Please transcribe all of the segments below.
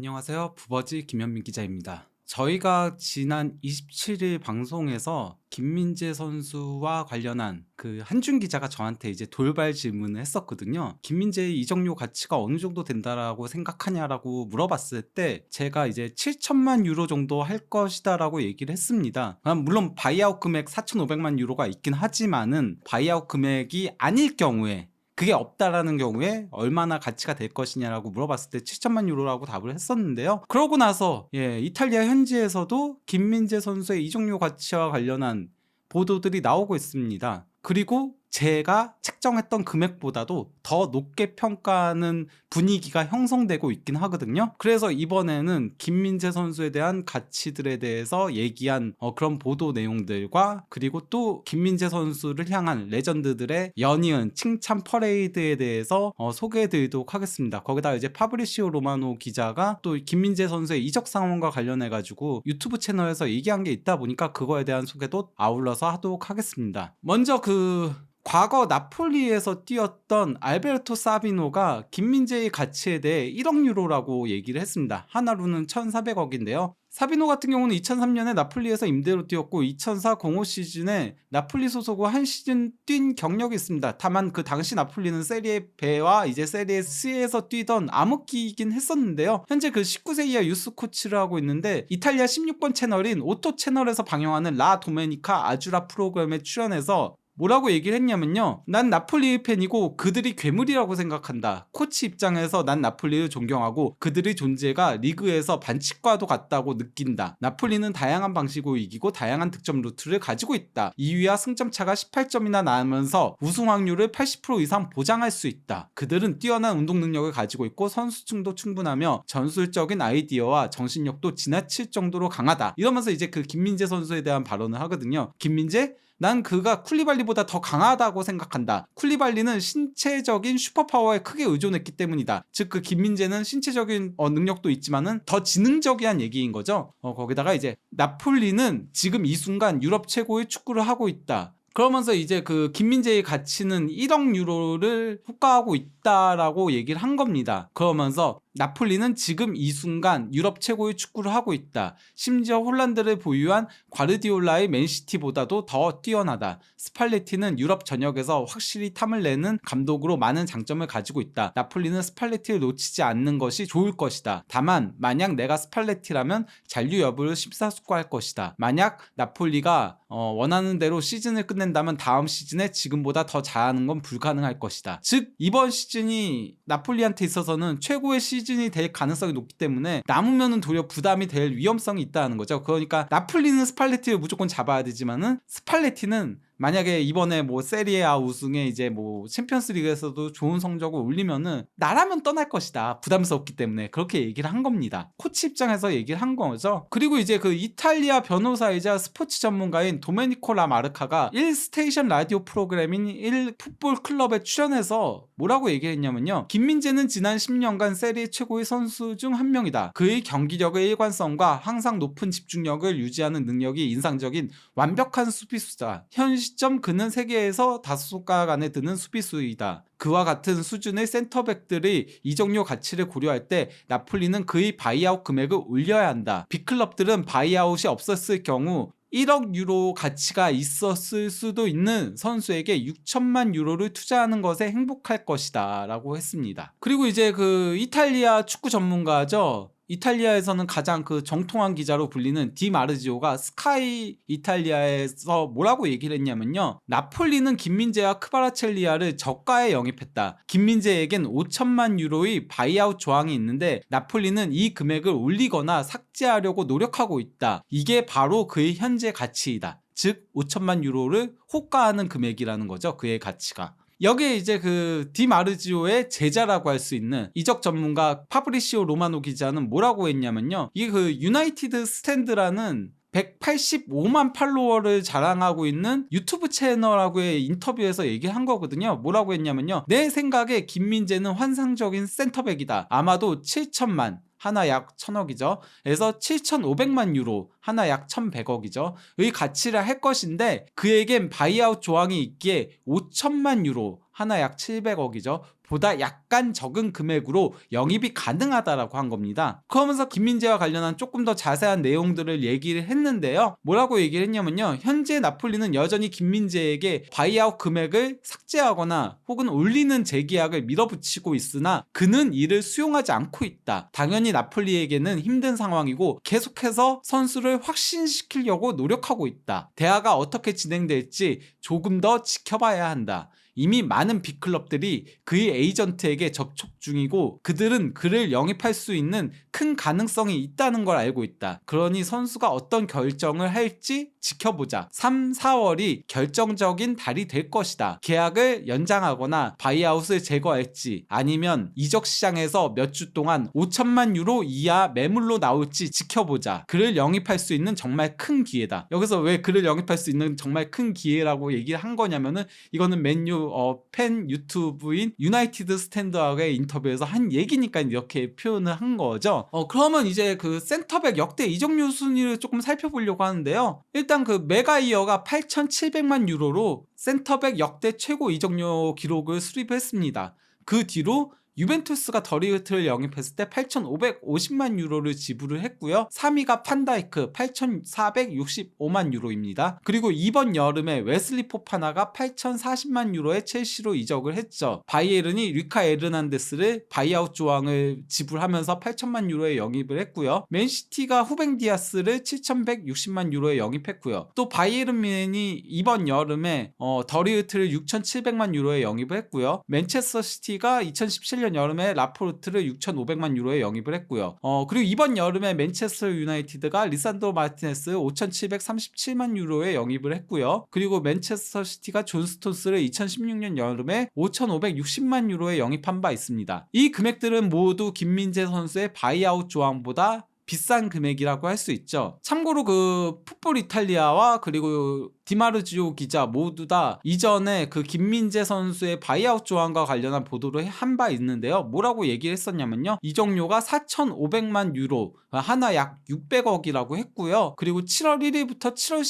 안녕하세요. 부버지 김현민 기자입니다. 저희가 지난 27일 방송에서 김민재 선수와 관련한 그 한준 기자가 저한테 이제 돌발 질문을 했었거든요. 김민재의 이적료 가치가 어느 정도 된다라고 생각하냐라고 물어봤을 때 제가 이제 7천만 유로 정도 할 것이다라고 얘기를 했습니다. 물론 바이아웃 금액 4,500만 유로가 있긴 하지만은 바이아웃 금액이 아닐 경우에 그게 없다라는 경우에 얼마나 가치가 될 것이냐라고 물어봤을 때 7천만 유로라고 답을 했었는데요. 그러고 나서 이탈리아 현지에서도 김민재 선수의 이적료 가치와 관련한 보도들이 나오고 있습니다. 그리고 제가 책정했던 금액보다도 더 높게 평가하는 분위기가 형성되고 있긴 하거든요. 그래서 이번에는 김민재 선수에 대한 가치들에 대해서 얘기한 그런 보도 내용들과 그리고 또 김민재 선수를 향한 레전드들의 연이은 칭찬 퍼레이드에 대해서 소개해드리도록 하겠습니다. 거기다 이제 파브리시오 로마노 기자가 또 김민재 선수의 이적 상황과 관련해가지고 유튜브 채널에서 얘기한 게 있다 보니까 그거에 대한 소개도 아울러서 하도록 하겠습니다. 먼저 과거 나폴리에서 뛰었던 알베르토 사비노가 김민재의 가치에 대해 1억 유로라고 얘기를 했습니다. 하나로는 1,400억인데요. 사비노 같은 경우는 2003년에 나폴리에서 임대로 뛰었고 2004-05 시즌에 나폴리 소속으로 한 시즌 뛴 경력이 있습니다. 다만 그 당시 나폴리는 세리에 B와 이제 세리에 C에서 뛰던 암흑기이긴 했었는데요. 현재 그 19세 이하 유스 코치를 하고 있는데 이탈리아 16번 채널인 오토 채널에서 방영하는 라 도메니카 아주라 프로그램에 출연해서 뭐라고 얘기를 했냐면요. 난 나폴리 팬이고 그들이 괴물이라고 생각한다. 코치 입장에서 난 나폴리를 존경하고 그들의 존재가 리그에서 반칙과도 같다고 느낀다. 나폴리는 다양한 방식으로 이기고 다양한 득점 루트를 가지고 있다. 2위와 승점 차가 18점이나 나면서 우승 확률을 80% 이상 보장할 수 있다. 그들은 뛰어난 운동 능력을 가지고 있고 선수층도 충분하며 전술적인 아이디어와 정신력도 지나칠 정도로 강하다. 이러면서 이제 그 김민재 선수에 대한 발언을 하거든요. 김민재? 난 그가 쿨리발리보다 더 강하다고 생각한다. 쿨리발리는 신체적인 슈퍼파워에 크게 의존했기 때문이다. 즉 그 김민재는 신체적인 능력도 있지만은 더 지능적이한 얘기인 거죠. 거기다가 이제 나폴리는 지금 이 순간 유럽 최고의 축구를 하고 있다. 그러면서 이제 그 김민재의 가치는 1억 유로를 호가하고 있다라고 얘기를 한 겁니다. 그러면서 나폴리는 지금 이 순간 유럽 최고의 축구를 하고 있다. 심지어 홀란드를 보유한 과르디올라의 맨시티보다도 더 뛰어나다. 스팔레티는 유럽 전역에서 확실히 탐을 내는 감독으로 많은 장점을 가지고 있다. 나폴리는 스팔레티를 놓치지 않는 것이 좋을 것이다. 다만 만약 내가 스팔레티라면 잔류 여부를 심사숙고할 것이다. 만약 나폴리가 원하는 대로 시즌을 끝낸다면 다음 시즌에 지금보다 더 잘하는 건 불가능할 것이다. 즉 이번 시즌이 나폴리한테 있어서는 최고의 시즌이 될 가능성이 높기 때문에 남으면은 도리어 부담이 될 위험성이 있다는 거죠. 그러니까 나폴리는 스팔레티를 무조건 잡아야 되지만은 스팔레티는 만약에 이번에 뭐 세리에아 우승에 이제 뭐 챔피언스리그에서도 좋은 성적을 올리면은 나라면 떠날 것이다. 부담스럽기 때문에 그렇게 얘기를 한 겁니다. 코치 입장에서 얘기를 한 거죠. 그리고 이제 그 이탈리아 변호사이자 스포츠 전문가인 도메니코 라마르카가 1스테이션 라디오 프로그램인 1 풋볼 클럽에 출연해서 뭐라고 얘기했냐면요. 김민재는 지난 10년간 세리에 최고의 선수 중 한 명이다. 그의 경기력의 일관성과 항상 높은 집중력을 유지하는 능력이 인상적인 완벽한 수비수다. 현 시점 그는 세계에서 5손가락 안에 드는 수비수이다. 그와 같은 수준의 센터백들의 이적료 가치를 고려할 때 나폴리는 그의 바이아웃 금액을 올려야 한다. 빅클럽들은 바이아웃이 없었을 경우 1억 유로 가치가 있었을 수도 있는 선수에게 6천만 유로를 투자하는 것에 행복할 것이다 라고 했습니다. 그리고 이제 그 이탈리아 축구 전문가죠. 이탈리아에서는 가장 그 정통한 기자로 불리는 디 마르지오가 스카이 이탈리아에서 뭐라고 얘기를 했냐면요. 나폴리는 김민재와 크바라첼리아를 저가에 영입했다. 김민재에겐 5천만 유로의 바이아웃 조항이 있는데 나폴리는 이 금액을 올리거나 삭제하려고 노력하고 있다. 이게 바로 그의 현재 가치이다. 즉 5천만 유로를 호가하는 금액이라는 거죠. 그의 가치가. 여기에 이제 그 디마르지오의 제자라고 할 수 있는 이적 전문가 파브리시오 로마노 기자는 뭐라고 했냐면요. 이게 그 유나이티드 스탠드라는 185만 팔로워를 자랑하고 있는 유튜브 채널하고의 인터뷰에서 얘기한 거거든요. 뭐라고 했냐면요. 내 생각에 김민재는 환상적인 센터백이다. 아마도 7천만 하나 약 1,000억이죠. 그래서 7,500만 유로 하나 약 1,100억이죠. 의 가치를 할 것인데 그에겐 바이아웃 조항이 있기에 5천만 유로 하나 약 700억이죠. 보다 약간 적은 금액으로 영입이 가능하다라고 한 겁니다. 그러면서 김민재와 관련한 조금 더 자세한 내용들을 얘기를 했는데요. 뭐라고 얘기를 했냐면요. 현재 나폴리는 여전히 김민재에게 바이아웃 금액을 삭제하거나 혹은 올리는 재계약을 밀어붙이고 있으나 그는 이를 수용하지 않고 있다. 당연히 나폴리에게는 힘든 상황이고 계속해서 선수를 확신시키려고 노력하고 있다. 대화가 어떻게 진행될지 조금 더 지켜봐야 한다. 이미 많은 빅클럽들이 그의 에이전트에게 접촉 중이고 그들은 그를 영입할 수 있는 큰 가능성이 있다는 걸 알고 있다. 그러니 선수가 어떤 결정을 할지 지켜보자. 3, 4월이 결정적인 달이 될 것이다. 계약을 연장하거나 바이아웃을 제거할지 아니면 이적 시장에서 몇 주 동안 5천만 유로 이하 매물로 나올지 지켜보자. 그를 영입할 수 있는 정말 큰 기회다. 여기서 왜 그를 영입할 수 있는 정말 큰 기회라고 얘기를 한 거냐면은 이거는 맨유 팬 유튜브인 유나이티드 스탠드악의 인터뷰에서 한 얘기니까 이렇게 표현을 한 거죠. 그러면 이제 그 센터백 역대 이적료 순위를 조금 살펴보려고 하는데요. 일단 그 메가이어가 8,700만 유로로 센터백 역대 최고 이적료 기록을 수립했습니다. 그 뒤로 유벤투스가 더리우트를 영입했을 때 8,550만 유로를 지불을 했고요. 3위가 판다이크 8,465만 유로입니다. 그리고 이번 여름에 웨슬리 포파나가 8,040만 유로에 첼시로 이적을 했죠. 바이에른이 류카 에르난데스를 바이아웃 조항을 지불하면서 8천만 유로에 영입을 했고요. 맨시티가 후벤 디아스를 7,160만 유로에 영입했고요. 또 바이에른 뮌헨이 이번 여름에 더리우트를 6,700만 유로에 영입을 했고요. 맨체스터 시티가 2017년 여름에 라포르트를 6,500만 유로에 영입을 했고요. 그리고 이번 여름에 맨체스터 유나이티드가 리산드로 마르티네스 5,737만 유로에 영입을 했고요. 그리고 맨체스터 시티가 존 스톤스를 2016년 여름에 5,560만 유로에 영입한 바 있습니다. 이 금액들은 모두 김민재 선수의 바이아웃 조항보다 비싼 금액이라고 할 수 있죠. 참고로 그 풋볼 이탈리아와 그리고 디마르지오 기자 모두 다 이전에 그 김민재 선수의 바이아웃 조항과 관련한 보도를 한 바 있는데요. 뭐라고 얘기를 했었냐면요. 이적료가 4,500만 유로, 하나 약 600억이라고 했고요. 그리고 7월 1일부터 7월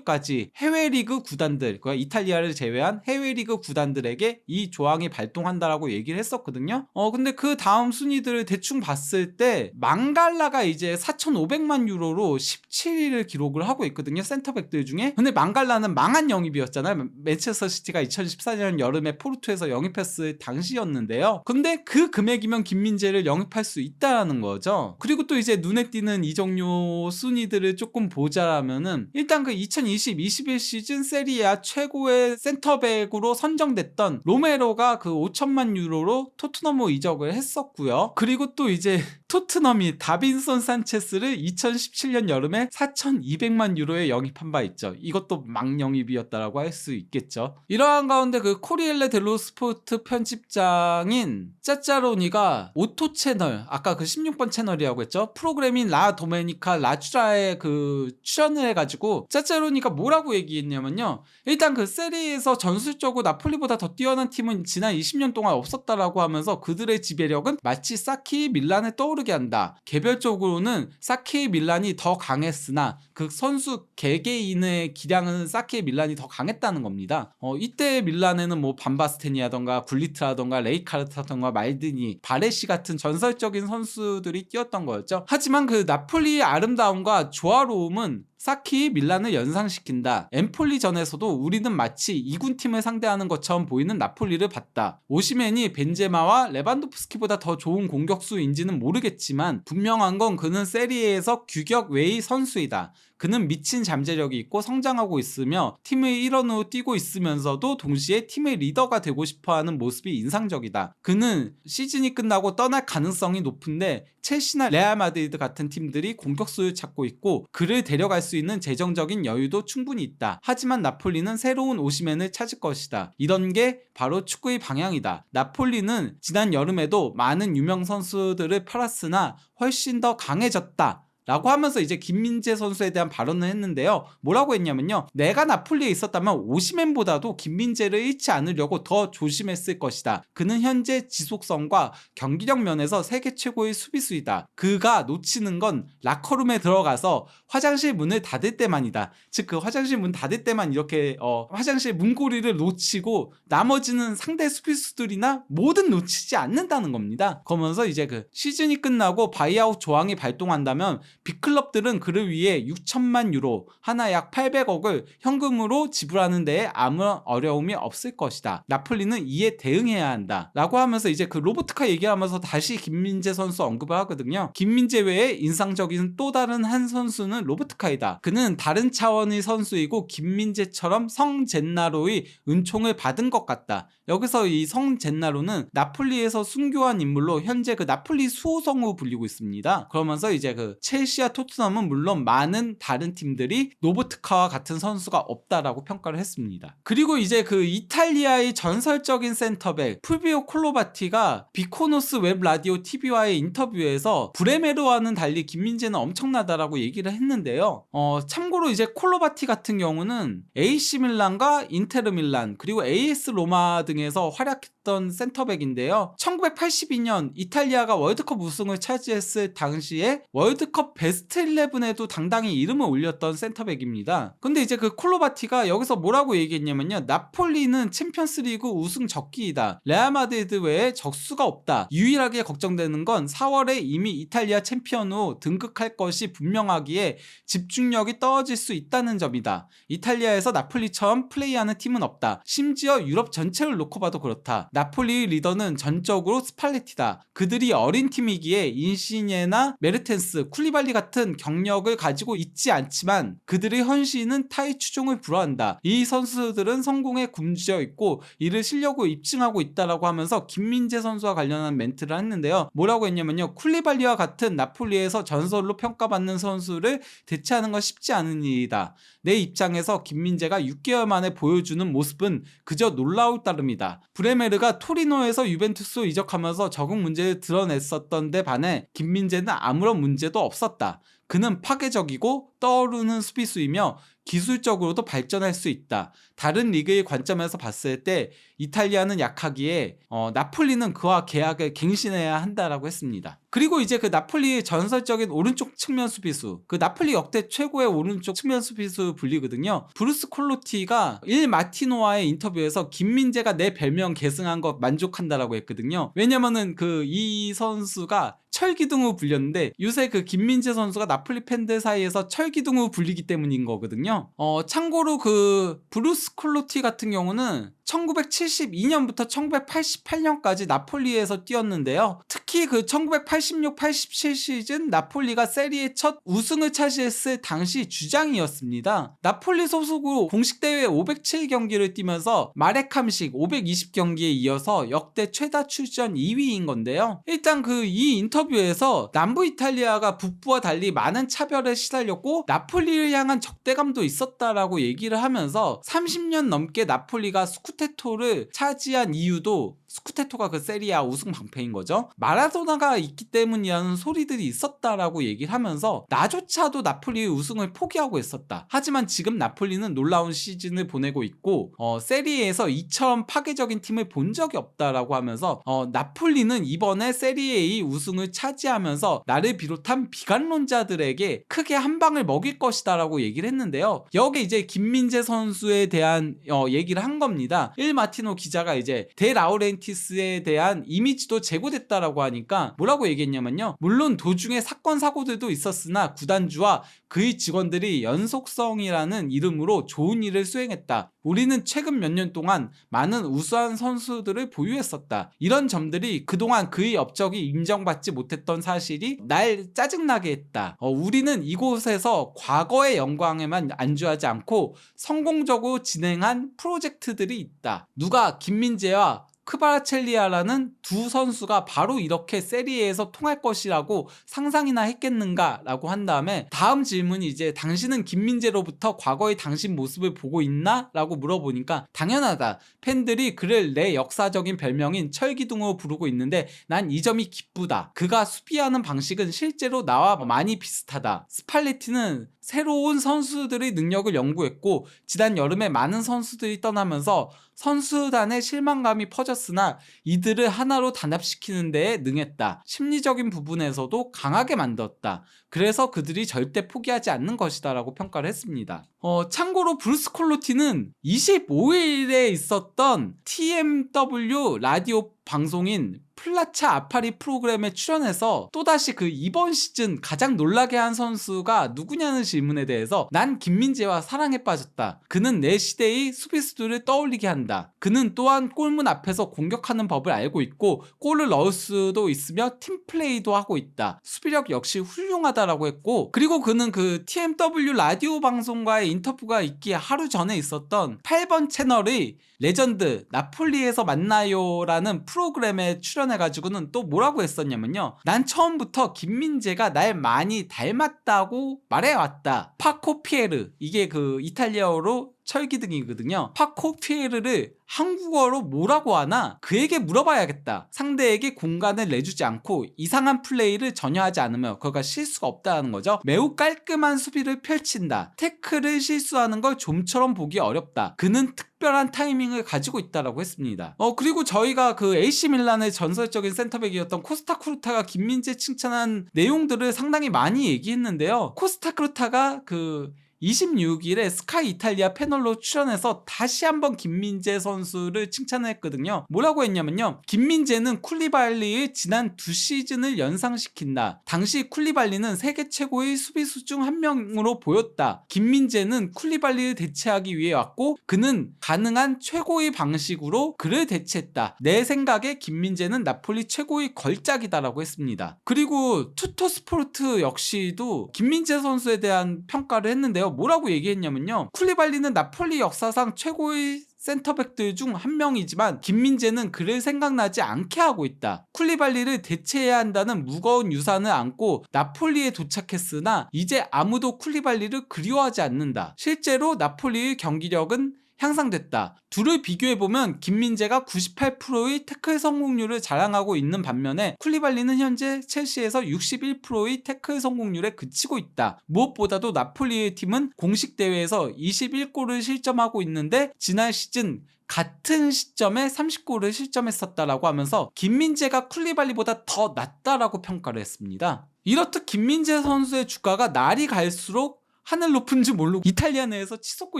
15일까지 해외 리그 구단들, 그러니까 이탈리아를 제외한 해외 리그 구단들에게 이 조항이 발동한다라고 얘기를 했었거든요. 근데 그 다음 순위들을 대충 봤을 때 망갈라가 이제 4,500만 유로로 17위를 기록을 하고 있거든요. 센터백들 중에. 근데 망갈라는 망한 영입이었잖아요. 맨체스터 시티가 2014년 여름에 포르투에서 영입했을 당시였는데요. 근데 그 금액이면 김민재를 영입할 수 있다는 거죠. 그리고 또 이제 눈에 띄는 이적료 순위들을 조금 보자면은 일단 그 2020-21 시즌 세리아 최고의 센터백으로 선정됐던 로메로가 그 5천만 유로로 토트넘으로 이적을 했었고요. 그리고 또 이제 토트넘이 다빈손 산체스를 2017년 여름에 4,200만 유로에 영입한 바 있죠. 이것도 망영입이었다라고 할 수 있겠죠. 이러한 가운데 그 코리엘레 델로 스포트 편집장인 짜짜로니가 오토 채널, 아까 그 16번 채널이라고 했죠. 프로그램인 라 도메니카 라츄라에 그 출연을 해가지고 짜짜로니가 뭐라고 얘기했냐면요. 일단 그 세리에에서 전술적으로 나폴리보다 더 뛰어난 팀은 지난 20년 동안 없었다라고 하면서 그들의 지배력은 마치 사키 밀란에 떠오르게 한다. 개별적으로는 사키 밀란이 더 강했으나 그 선수 개개인의 기량은 사키 밀란이 더 강했다는 겁니다. 이때 밀란에는 뭐 반바스테니라던가 굴리트라던가 레이카르트라던가 말디니, 바레시 같은 전설적인 선수들이 뛰었던 거였죠. 하지만 그 나폴리의 아름다움과 조화로움은 사키 밀란을 연상시킨다. 엠폴리전에서도 우리는 마치 2군 팀을 상대하는 것처럼 보이는 나폴리를 봤다. 오시멘이 벤제마와 레반도프스키보다 더 좋은 공격수인지는 모르겠지만 분명한 건 그는 세리에에서 규격 외의 선수이다. 그는 미친 잠재력이 있고 성장하고 있으며 팀의 일원으로 뛰고 있으면서도 동시에 팀의 리더가 되고 싶어하는 모습이 인상적이다. 그는 시즌이 끝나고 떠날 가능성이 높은데 첼시나 레알 마드리드 같은 팀들이 공격수를 찾고 있고 그를 데려갈 수 있는 재정적인 여유도 충분히 있다. 하지만 나폴리는 새로운 오시멘을 찾을 것이다. 이런 게 바로 축구의 방향이다. 나폴리는 지난 여름에도 많은 유명 선수들을 팔았으나 훨씬 더 강해졌다 라고 하면서 이제 김민재 선수에 대한 발언을 했는데요. 뭐라고 했냐면요. 내가 나폴리에 있었다면 오시멘보다도 김민재를 잃지 않으려고 더 조심했을 것이다. 그는 현재 지속성과 경기력 면에서 세계 최고의 수비수이다. 그가 놓치는 건 라커룸에 들어가서 화장실 문을 닫을 때만이다. 즉 그 화장실 문 닫을 때만 이렇게 화장실 문고리를 놓치고 나머지는 상대 수비수들이나 뭐든 놓치지 않는다는 겁니다. 그러면서 이제 그 시즌이 끝나고 바이아웃 조항이 발동한다면 빅클럽들은 그를 위해 6천만 유로, 하나 약 800억을 현금으로 지불하는 데에 아무 어려움이 없을 것이다. 나폴리는 이에 대응해야 한다. 라고 하면서 이제 그 로보트카 얘기하면서 다시 김민재 선수 언급을 하거든요. 김민재 외에 인상적인 또 다른 한 선수는 로보트카이다. 그는 다른 차원의 선수이고 김민재처럼 성젠나로의 은총을 받은 것 같다. 여기서 이 성젠나로는 나폴리에서 순교한 인물로 현재 그 나폴리 수호성으로 불리고 있습니다. 그러면서 이제 그 첼시와 토트넘은 물론 많은 다른 팀들이 로보트카와 같은 선수가 없다라고 평가를 했습니다. 그리고 이제 그 이탈리아의 전설적인 센터백 풀비오 콜로바티가 비코노스 웹 라디오 TV와의 인터뷰에서 브레메르와는 달리 김민재는 엄청나다라고 얘기를 했는데요. 참고로 이제 콜로바티 같은 경우는 AC 밀란과 인테르 밀란 그리고 AS 로마 등에서 활약했던 센터백인데요. 1982년 이탈리아가 월드컵 우승을 차지했을 당시에 월드컵 베스트 11에도 당당히 이름을 올렸던 센터백입니다. 근데 이제 그 콜로바티가 여기서 뭐라고 얘기했냐면요. 나폴리는 챔피언스리그 우승 적기이다. 레알 마드리드 외에 적수가 없다. 유일하게 걱정되는 건 4월에 이미 이탈리아 챔피언으로 등극할 것이 분명하기에 집중력이 떨어질 수 있다는 점이다. 이탈리아에서 나폴리처럼 플레이하는 팀은 없다. 심지어 유럽 전체를 놓고 봐도 그렇다. 나폴리의 리더는 전적으로 스팔레티다. 그들이 어린 팀이기에 인시니에나 메르텐스, 쿨리발리 같은 경력을 가지고 있지 않지만 그들의 헌신은 타의 추종을 불허한다. 이 선수들은 성공에 굶주려 있고 이를 실력으로 입증하고 있다라고 하면서 김민재 선수와 관련한 멘트를 했는데요. 뭐라고 했냐면요. 쿨리발리와 같은 나폴리에서 전설로 평가받는 선수를 대체하는 건 쉽지 않은 일이다. 내 입장에서 김민재가 6개월 만에 보여주는 모습은 그저 놀라울 따름이다. 브레메르가 토리노에서 유벤투스로 이적하면서 적응 문제를 드러냈었던 데 반해 김민재는 아무런 문제도 없었다. 그는 파괴적이고 떠오르는 수비수이며 기술적으로도 발전할 수 있다. 다른 리그의 관점에서 봤을 때 이탈리아는 약하기에 나폴리는 그와 계약을 갱신해야 한다라고 했습니다. 그리고 이제 그 나폴리의 전설적인 오른쪽 측면 수비수, 그 나폴리 역대 최고의 오른쪽 측면 수비수 불리거든요. 브루스 콜로티가 일 마티노와의 인터뷰에서 김민재가 내 별명 계승한 것 만족한다라고 했거든요. 왜냐면은 그 이 선수가 철기둥으로 불렸는데 요새 그 김민재 선수가 나폴리 팬들 사이에서 철기둥으로 불리기 때문인 거거든요. 참고로 그 브루스 콜로티 같은 경우는 1972년부터 1988년까지 나폴리에서 뛰었는데요. 특히 그 1986-87 시즌 나폴리가 세리에 첫 우승을 차지했을 당시 주장이었습니다. 나폴리 소속으로 공식 대회 507경기를 뛰면서 마렉 함식 520경기에 이어서 역대 최다 출전 2위인 건데요. 일단 그 이 인터뷰에서 남부 이탈리아가 북부와 달리 많은 차별에 시달렸고 나폴리를 향한 적대감도 있었다라고 얘기를 하면서 30년 넘게 나폴리가 스쿠테토를 차지한 이유도 스쿠테토가 그 세리아 우승 방패인 거죠. 마라도나가 있기 때문이라는 소리들이 있었다라고 얘기를 하면서 나조차도 나폴리의 우승을 포기하고 있었다. 하지만 지금 나폴리는 놀라운 시즌을 보내고 있고 세리에에서 이처럼 파괴적인 팀을 본 적이 없다라고 하면서 나폴리는 이번에 세리에의 우승을 차지하면서 나를 비롯한 비관론자들에게 크게 한 방을 먹일 것이다 라고 얘기를 했는데요. 여기 이제 김민재 선수에 대한 얘기를 한 겁니다. 일 마티노 기자가 이제 데 라우렌티스에 대한 이미지도 제고됐다라고 하니까 뭐라고 얘기했냐면요. 물론 도중에 사건 사고들도 있었으나 구단주와 그의 직원들이 연속성이라는 이름으로 좋은 일을 수행했다. 우리는 최근 몇 년 동안 많은 우수한 선수들을 보유했었다. 이런 점들이 그동안 그의 업적이 인정받지 못했던 사실이 날 짜증나게 했다. 우리는 이곳에서 과거의 영광에만 안주하지 않고 성공적으로 진행한 프로젝트들이 있다. 누가 김민재와 크바라첼리아라는 두 선수가 바로 이렇게 세리에에서 통할 것이라고 상상이나 했겠는가 라고 한 다음에 다음 질문이 이제 당신은 김민재로부터 과거의 당신 모습을 보고 있나? 라고 물어보니까 당연하다. 팬들이 그를 내 역사적인 별명인 철기둥으로 부르고 있는데 난 이 점이 기쁘다. 그가 수비하는 방식은 실제로 나와 많이 비슷하다. 스팔레티는 새로운 선수들의 능력을 연구했고 지난 여름에 많은 선수들이 떠나면서 선수단의 실망감이 퍼졌으나 이들을 하나로 단합시키는 데에 능했다. 심리적인 부분에서도 강하게 만들었다. 그래서 그들이 절대 포기하지 않는 것이다 라고 평가를 했습니다. 참고로 브루스 콜로티는 25일에 있었던 TMW 라디오 방송인 플라차 아파리 프로그램에 출연해서 또다시 그 이번 시즌 가장 놀라게 한 선수가 누구냐는 질문에 대해서 난 김민재와 사랑에 빠졌다. 그는 내 시대의 수비수들을 떠올리게 한다. 그는 또한 골문 앞에서 공격하는 법을 알고 있고 골을 넣을 수도 있으며 팀플레이도 하고 있다. 수비력 역시 훌륭하다라고 했고 그리고 그는 그 TMW 라디오 방송과의 인터뷰가 있기에 하루 전에 있었던 8번 채널의 레전드 나폴리에서 만나요 라는 프로그램에 출연해가지고는 또 뭐라고 했었냐면요, 난 처음부터 김민재가 날 많이 닮았다고 말해왔다. 파코 피에르, 이게 그 이탈리아어로 철기둥이거든요. 파코 피에르를 한국어로 뭐라고 하나 그에게 물어봐야겠다. 상대에게 공간을 내주지 않고 이상한 플레이를 전혀 하지 않으며 그가 실수가 없다는 거죠. 매우 깔끔한 수비를 펼친다. 태클을 실수하는 걸 좀처럼 보기 어렵다. 그는 특별한 타이밍을 가지고 있다라고 했습니다. 그리고 저희가 그 AC 밀란의 전설적인 센터백이었던 코스타 쿠르타가 김민재 칭찬한 내용들을 상당히 많이 얘기했는데요. 코스타 쿠르타가 그 26일에 스카이 이탈리아 패널로 출연해서 다시 한번 김민재 선수를 칭찬했거든요. 뭐라고 했냐면요, 김민재는 쿨리발리의 지난 2시즌을 연상시킨다. 당시 쿨리발리는 세계 최고의 수비수 중 한 명으로 보였다. 김민재는 쿨리발리를 대체하기 위해 왔고 그는 가능한 최고의 방식으로 그를 대체했다. 내 생각에 김민재는 나폴리 최고의 걸작이다라고 했습니다. 그리고 투토스포르트 역시도 김민재 선수에 대한 평가를 했는데요. 뭐라고 얘기했냐면요, 쿨리발리는 나폴리 역사상 최고의 센터백들 중 한 명이지만 김민재는 그를 생각나지 않게 하고 있다. 쿨리발리를 대체해야 한다는 무거운 유산을 안고 나폴리에 도착했으나 이제 아무도 쿨리발리를 그리워하지 않는다. 실제로 나폴리의 경기력은 향상됐다. 둘을 비교해보면 김민재가 98%의 태클 성공률을 자랑하고 있는 반면에 쿨리발리는 현재 첼시에서 61%의 태클 성공률에 그치고 있다. 무엇보다도 나폴리의 팀은 공식 대회에서 21골을 실점하고 있는데 지난 시즌 같은 시점에 30골을 실점했었다라고 하면서 김민재가 쿨리발리보다 더 낫다라고 평가를 했습니다. 이렇듯 김민재 선수의 주가가 날이 갈수록 하늘 높은 줄 모르고 이탈리아 내에서 치솟고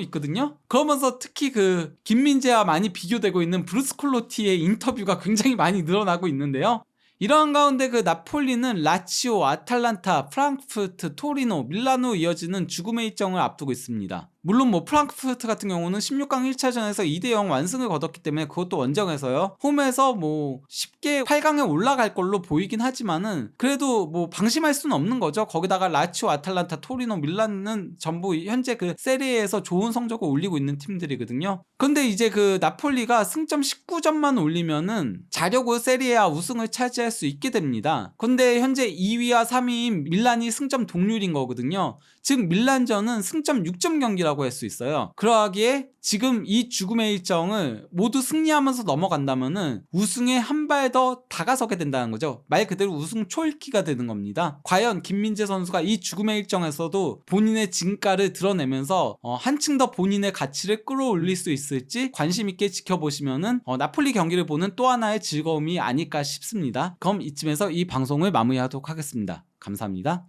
있거든요. 그러면서 특히 그 김민재와 많이 비교되고 있는 브루스 콜로티의 인터뷰가 굉장히 많이 늘어나고 있는데요. 이러한 가운데 그 나폴리는 라치오, 아탈란타, 프랑크푸르트, 토리노, 밀라노 이어지는 죽음의 일정을 앞두고 있습니다. 물론 뭐 프랑크푸르트 같은 경우는 16강 1차전에서 2대0 완승을 거뒀기 때문에 그것도 원정에서요, 홈에서 뭐 쉽게 8강에 올라갈 걸로 보이긴 하지만은 그래도 뭐 방심할 수는 없는 거죠. 거기다가 라치오, 아탈란타, 토리노, 밀란은 전부 현재 그 세리에에서 좋은 성적을 올리고 있는 팀들이거든요. 근데 이제 그 나폴리가 승점 19점만 올리면은 자력으로 세리에A 우승을 차지할 수 있게 됩니다. 근데 현재 2위와 3위인 밀란이 승점 동률인 거거든요. 즉 밀란전은 승점 6점 경기라고 할 수 있어요. 그러하기에 지금 이 죽음의 일정을 모두 승리하면서 넘어간다면은 우승에 한 발 더 다가서게 된다는 거죠. 말 그대로 우승 초읽기가 되는 겁니다. 과연 김민재 선수가 이 죽음의 일정에서도 본인의 진가를 드러내면서 한층 더 본인의 가치를 끌어올릴 수 있을지 관심 있게 지켜보시면은 나폴리 경기를 보는 또 하나의 즐거움이 아닐까 싶습니다. 그럼 이쯤에서 이 방송을 마무리하도록 하겠습니다. 감사합니다.